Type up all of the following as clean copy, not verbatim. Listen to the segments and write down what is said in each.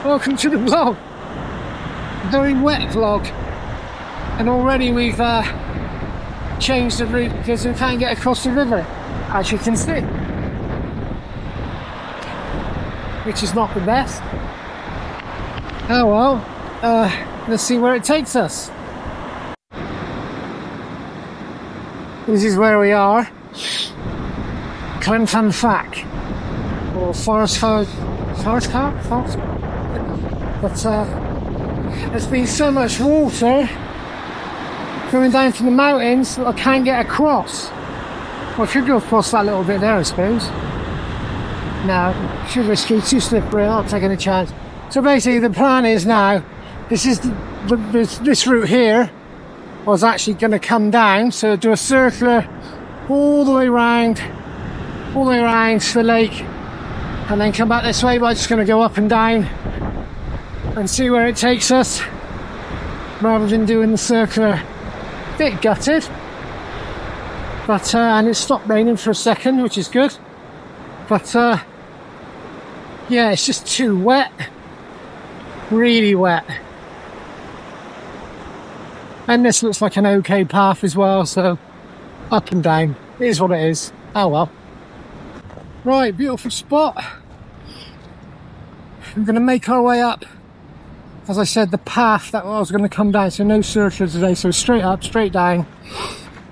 welcome to the vlog. Very wet vlog, and already we've changed the route because we can't get across the river, as you can see, which is not the best. Oh well, let's see where it takes us. This is where we are, Clenfan Fac, or Forest Car. But there's been so much water coming down from the mountains that I can't get across. Well, I could go across that little bit there, I suppose. No, too risky, too slippery, I'm not taking a chance. So basically the plan is now, this route here was actually going to come down, so do a circular all the way around to the lake, and then come back this way. But I'm just going to go up and down and see where it takes us, rather than doing the circular. Bit gutted, but and it stopped raining for a second, which is good, but yeah, it's just too wet, really wet. And this looks like an okay path as well, so up and down, it is what it is. Oh well. Right, beautiful spot. We're going to make our way up, as I said, the path that I was going to come down, so no circular today, so straight up, straight down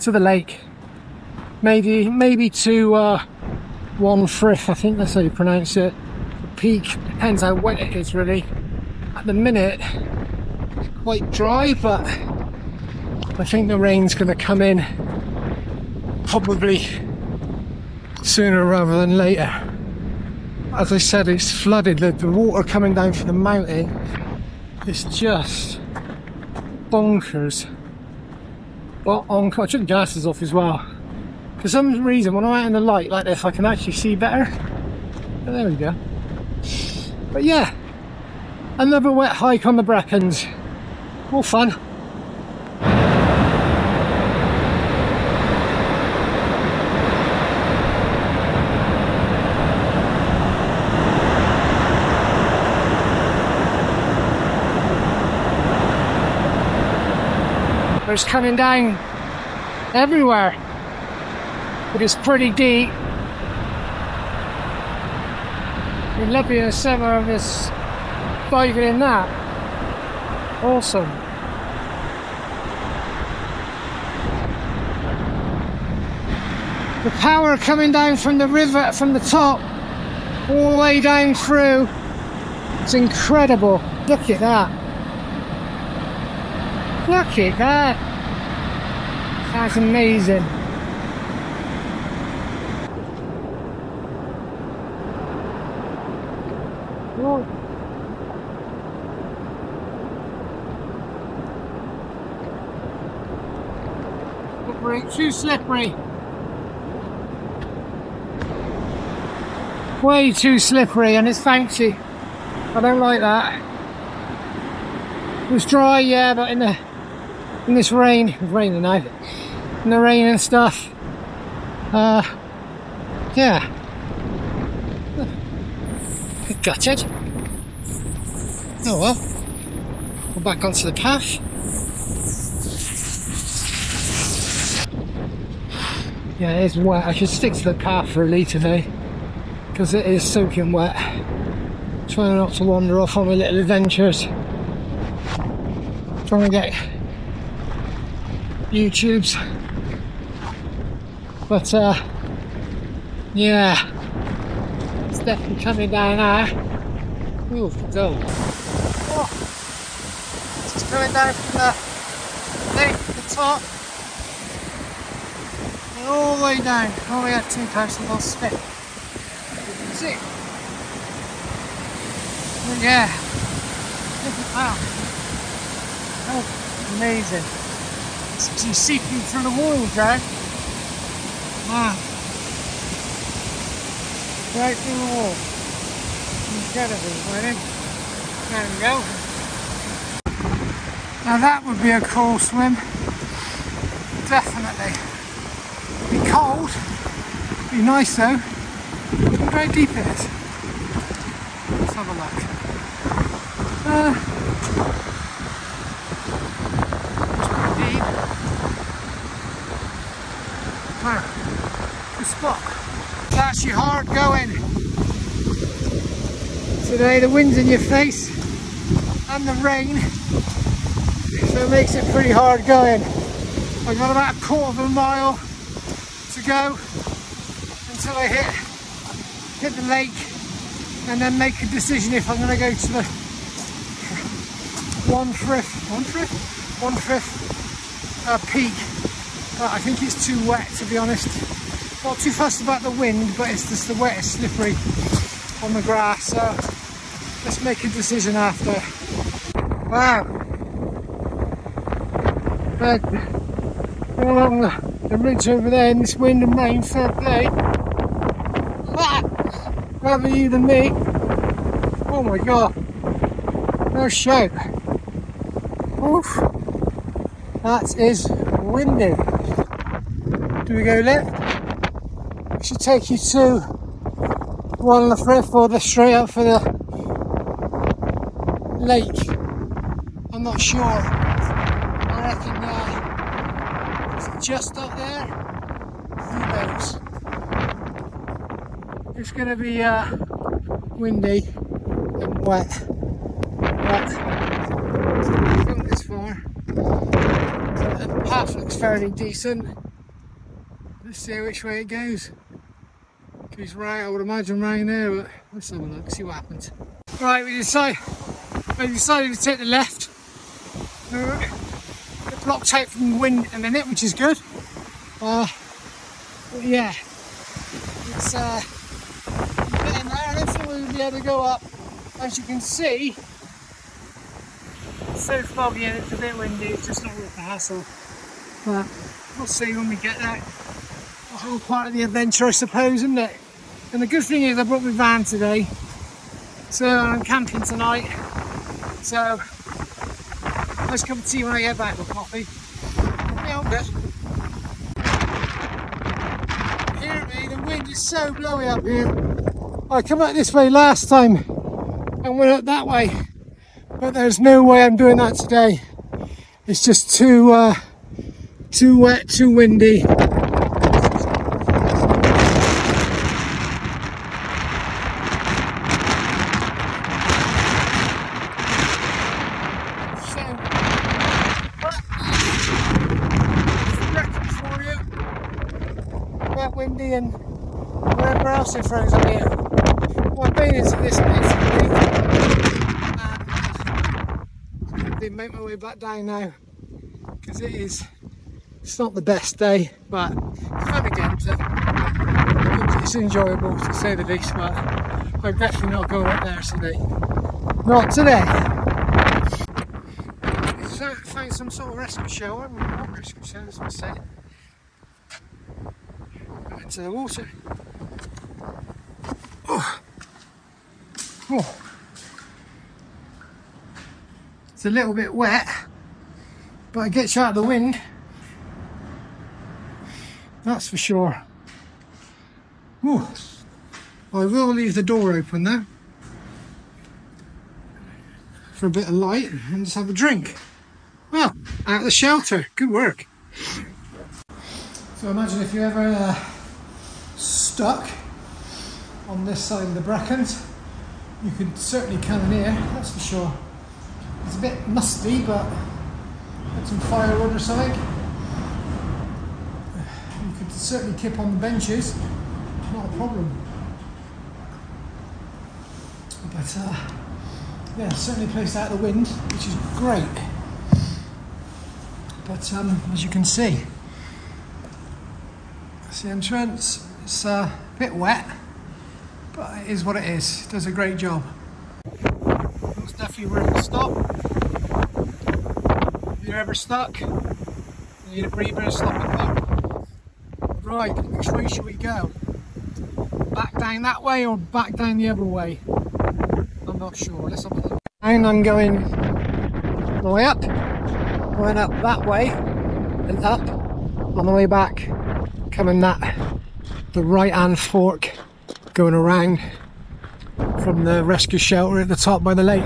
to the lake. Maybe to Waun Lefrith, I think that's how you pronounce it. The peak, depends how wet it is really. At the minute, it's quite dry, but I think the rain's going to come in probably sooner rather than later. As I said, it's flooded. The water coming down from the mountain is just bonkers. Well, I took the glasses off as well. For some reason, when I'm out in the light like this, I can actually see better. But there we go. But yeah, another wet hike on the Brecons. All fun. It's coming down everywhere, but it's pretty deep. We're lucky in the centre of this, diving in that. Awesome. The power coming down from the river, from the top, all the way down through. It's incredible. Look at that. Look at that. That's amazing. Whoa. Slippery, too slippery. Way too slippery, and it's fancy. I don't like that. It was dry, yeah, but in this rain, it's raining now, in the rain and stuff, yeah, gutted. Oh well, we're back onto the path. Yeah, it is wet. I should stick to the path really today, because it is soaking wet. Trying not to wander off on my little adventures. Trying to get YouTubes, but yeah, it's definitely coming down now. Ooh, go. Oh, it's just coming down from the lake to the top, and all the way down. Oh, we got 2,000 little spit. You can see. But yeah, look at that. Oh, amazing. It's actually seeping through the walls there. Wow. Right through the wall. Incredible, really. There we go. Now that would be a cool swim. Definitely. Be cold. Be nice though. Look how deep it is. Let's have a look. It's pretty deep. Wow, good spot. It's actually hard going. Today the wind's in your face and the rain, so it makes it pretty hard going. I've got about a quarter of a mile to go until I hit the lake, and then make a decision if I'm going to go to the Waun Lefrith peak. But I think it's too wet, to be honest. Not too fussed about the wind, but it's just the wet is slippery on the grass, so let's make a decision after. Wow. But all along the ridge over there in this wind and rain, fair play. Rather you than me. Oh my god. No shout. Oof. That is windy. Do we go left? We should take you to Waun Lefrith or straight up for the lake. I'm not sure. I reckon it's just up there. Who knows? It's going to be windy and wet, but I think this far. The path looks fairly decent. Let's see which way it goes. Goes right, I would imagine right there, but let's have a look, see what happens. Right, we decided to take the left. It blocked out from the wind a minute, which is good. But yeah, it's getting there. I don't think we'll be able to go up. As you can see, it's so foggy and it's a bit windy, it's just not worth the hassle. But we'll see when we get there. The whole part of the adventure, I suppose, isn't it? And the good thing is I brought my van today, so I'm camping tonight. So nice cup of tea when I get back with coffee. Yeah, I'm good. Hear me, the wind is so blowy up here. I come out this way last time and went up that way, but there's no way I'm doing that today. It's just too wet, too windy. Windy and wherever else it throws at you. Well, I've been into this basically, and I did make my way back down now because it's not the best day, but it's fun again. It's enjoyable to say the least, but I'm definitely not going up there today. Not today. So find some sort of rescue shelter. What rescue shelter was saying? To the water. Oh. Oh. It's a little bit wet, but it gets you out of the wind. That's for sure. Oh. I will leave the door open though for a bit of light and just have a drink. Well, out of the shelter. Good work. So imagine if you ever stuck on this side of the Brecons, you could certainly come in here, that's for sure. It's a bit musty, but get some firewood or something. You could certainly kip on the benches, not a problem. But yeah, certainly a place out of the wind, which is great. But as you can see, that's the entrance. It's a bit wet, but it is what it is. It does a great job. It's definitely worth a stop. If you're ever stuck, you need a breather, stop and think. Right, which way should we go? Back down that way or back down the other way? I'm not sure. Let's have a look. And I'm going the way up. Going up that way and up on the way back. Coming the right hand fork going around from the rescue shelter at the top by the lake.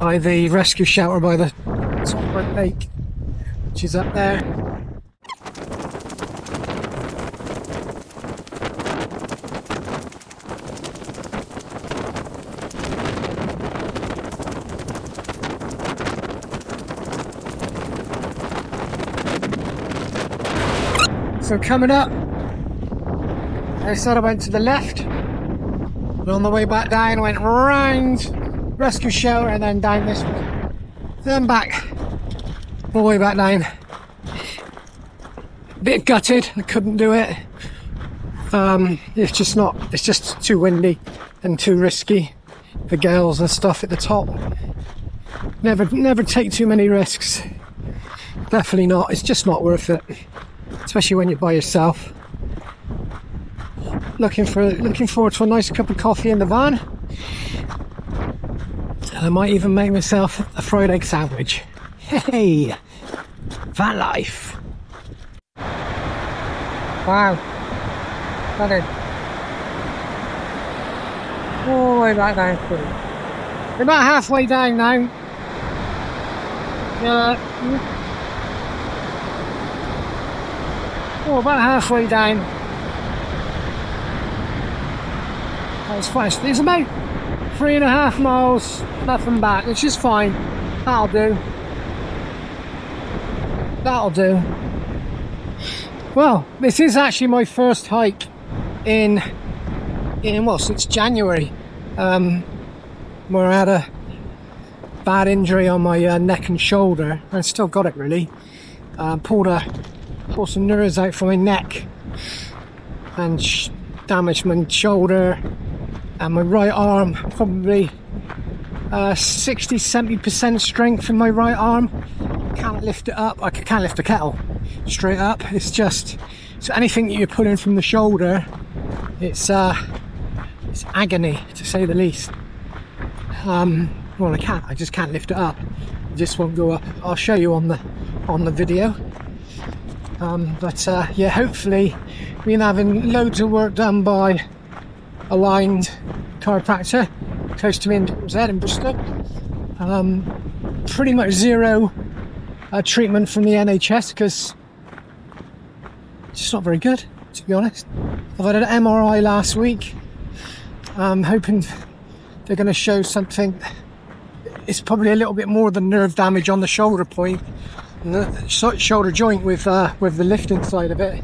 by the rescue shelter by the top of the lake, which is up there. So coming up, I said I went to the left, and on the way back down I went round rescue shelter and then down this way, then back, all the way back down. A bit gutted, I couldn't do it. It's just too windy and too risky for girls and stuff at the top. Never take too many risks. Definitely not, it's just not worth it. Especially when you're by yourself. Looking forward to a nice cup of coffee in the van. And I might even make myself a fried egg sandwich. Hey, van life. Wow. That is. All the way back down through. We're about halfway down now. Oh, about halfway down. That was fast. It's about 3.5 miles, nothing back, which is fine. That'll do. That'll do. Well, this is actually my first hike in since January, where I had a bad injury on my neck and shoulder. I still got it really. Pulled some nerves out from my neck and damaged my shoulder and my right arm. Probably 60-70% strength in my right arm. Can't lift it up. I can't lift a kettle straight up. It's just, so anything that you're pulling from the shoulder, it's agony to say the least. Well, I just can't lift it up. It just won't go up. I'll show you on the video. Yeah, hopefully we're having loads of work done by aligned chiropractor close to me in Bristol. Pretty much zero treatment from the NHS because it's just not very good, to be honest. I've had an MRI last week. I'm hoping they're going to show something. It's probably a little bit more than nerve damage on the shoulder point, the shoulder joint with the lifting side of it,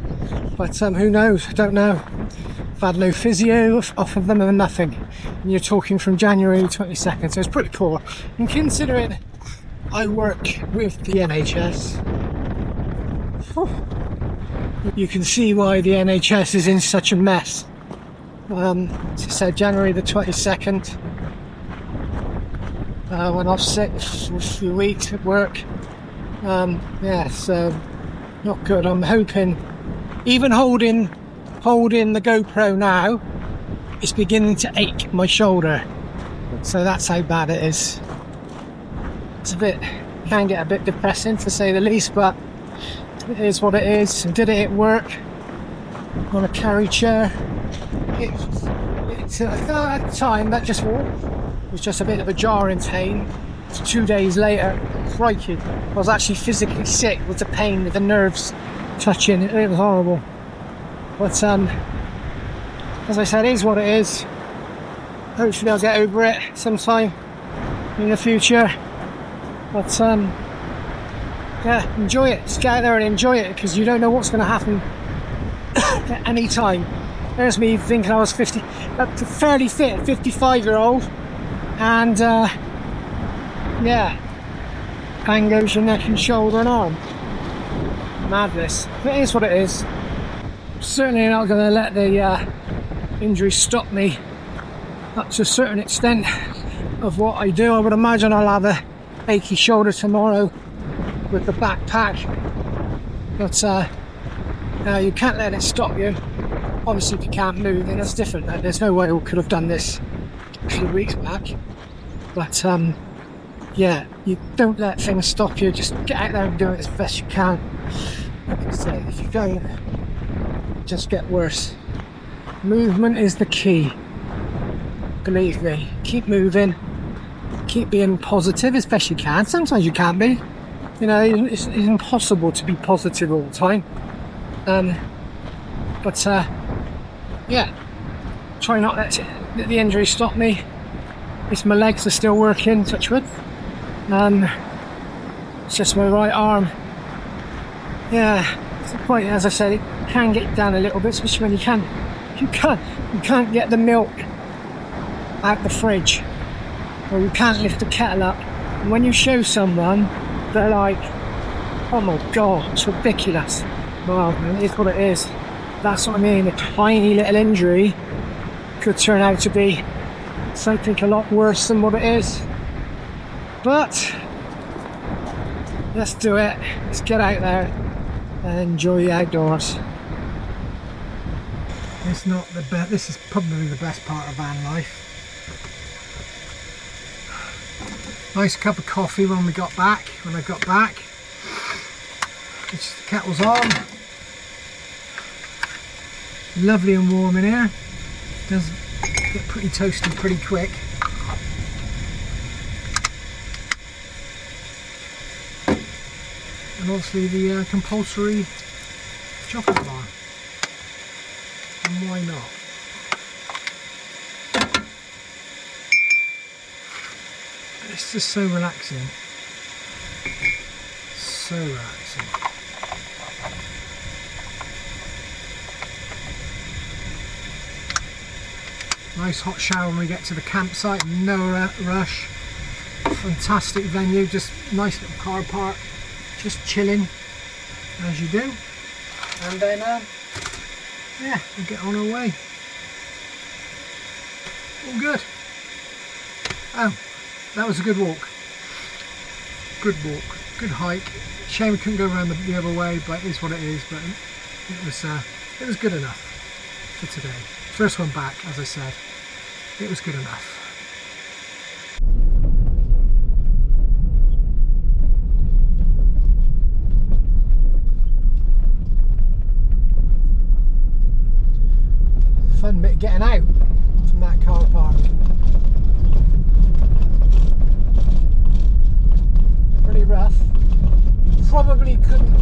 but who knows, I don't know. I've had no physio off of them or nothing, and you're talking from January 22nd, so it's pretty poor. And considering I work with the NHS, you can see why the NHS is in such a mess. As I said, January the 22nd, went off sick for a few weeks at work. Yeah, so not good. I'm hoping, even holding the GoPro now, it's beginning to ache my shoulder. So that's how bad it is. It's can get a bit depressing to say the least, but it is what it is. I did it at work on a carry chair. I felt at the time that just was just a bit of a jarring pain. 2 days later, crikey, I was actually physically sick with the pain, with the nerves touching. It was horrible. But as I said, it is what it is. Hopefully I'll get over it sometime in the future. But yeah, enjoy it. Just get out there and enjoy it, because you don't know what's going to happen at any time. There's me thinking I was fairly fit, 55-year-old, and yeah, bang goes your neck and shoulder and arm. Madness. It is what it is. Certainly not going to let the injury stop me up to a certain extent of what I do. I would imagine I'll have a achy shoulder tomorrow with the backpack, but you can't let it stop you. Obviously if you can't move, then that's different. There's no way I could have done this a few weeks back, but yeah, you don't let things stop you. Just get out there and do it as best you can. Like I say, if you don't, just get worse. Movement is the key. Believe me, keep moving, keep being positive as best you can. Sometimes you can't be. You know, it's impossible to be positive all the time. But yeah, try not let the injury stop me. At least my legs are still working, touch wood. It's just my right arm. Yeah, it's quite, as I said, it can get down a little bit, especially when you can't get the milk out the fridge, or you can't lift the kettle up. And when you show someone, they're like, oh my god, it's ridiculous. Well, it is what it is. That's what I mean. A tiny little injury could turn out to be something a lot worse than what it is. But let's do it. Let's get out there and enjoy the outdoors. It's not the best. This is probably the best part of van life. Nice cup of coffee when I got back. The kettle's on. Lovely and warm in here. Does get pretty toasty pretty quick. And obviously the compulsory chocolate bar. And why not? It's just so relaxing. So relaxing. Nice hot shower when we get to the campsite, no rush. Fantastic venue, just nice little car park, just chilling as you do. And then, yeah, we'll get on our way. All good. Oh, that was a good walk. Good walk, good hike. Shame we couldn't go around the other way, but it is what it is. But it was good enough for today. First one back, as I said, it was good enough. Fun bit getting out from that car park. Pretty rough. Probably couldn't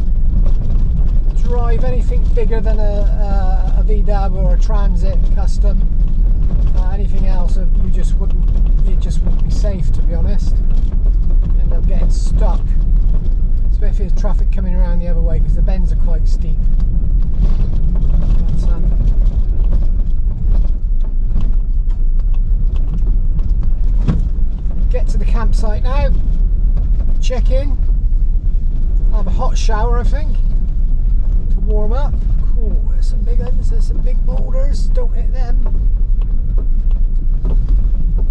drive anything bigger than a VW or a Transit Custom. Anything else, it just wouldn't be safe, to be honest. End up getting stuck, especially if there's traffic coming around the other way, because the bends are quite steep. But, get to the campsite now, check in, have a hot shower, I think, to warm up. Cool, there's some big ones, there's some big boulders, don't hit them.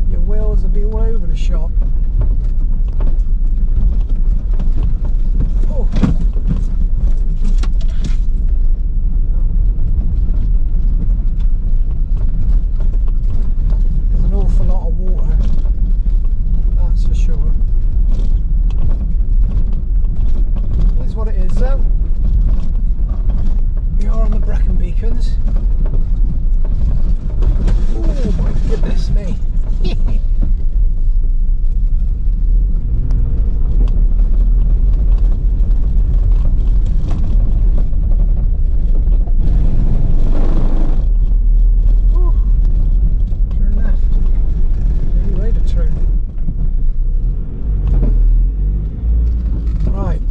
Your wheels will be all over the shop. Oh. There's an awful lot of water, that's for sure. It is what it is though. We are on the Brecon Beacons. Oh my goodness me. Turn left. Any way to turn. Right.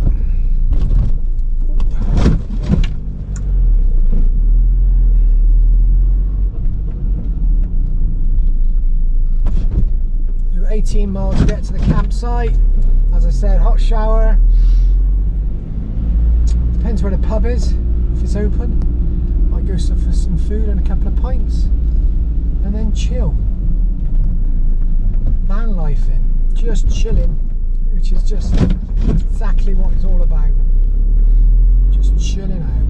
You're 18 miles to get to the campsite. As I said, hot shower. Depends where the pub is, if it's open. Might go for some food and a couple of pints. And then chill. Van life in. Just chilling. Which is just exactly what it's all about. Just chilling out.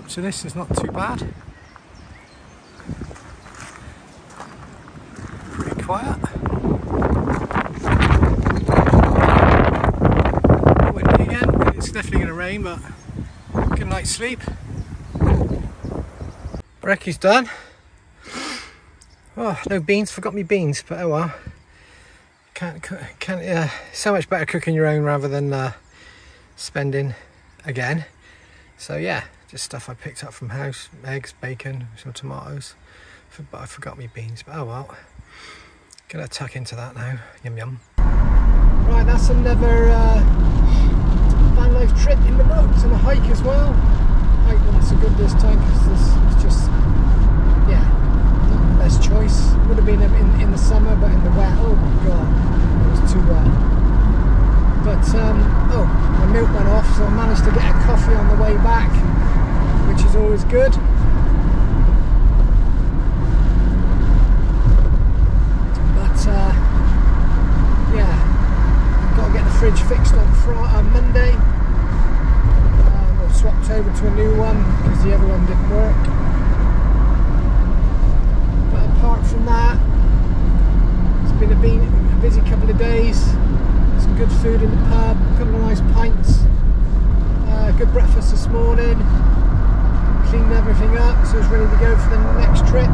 to this is not too bad. Pretty quiet. Windy again. It's definitely going to rain, but good night's sleep. Brekie's done. Oh, no beans. Forgot me beans, but oh well. Can't. So much better cooking your own rather than spending again. So yeah, just stuff I picked up from house: eggs, bacon, some tomatoes. But I forgot me beans. But oh well. Gonna tuck into that now. Yum yum. Right, that's another van life trip in the books, and a hike as well. Hike wasn't so good this time because it's just, yeah, not the best choice. Would have been in the summer, but in the wet, oh my god, it was too wet. But oh, my milk went off, so I managed to get a coffee on the way back, which is always good. But yeah, got to get the fridge fixed on Monday. We'll swapped over to a new one because the other one didn't work. But apart from that, it's been a busy couple of days. Some good food in the pub, a couple of nice pints, good breakfast this morning, cleaned everything up so it's ready to go for the next trip.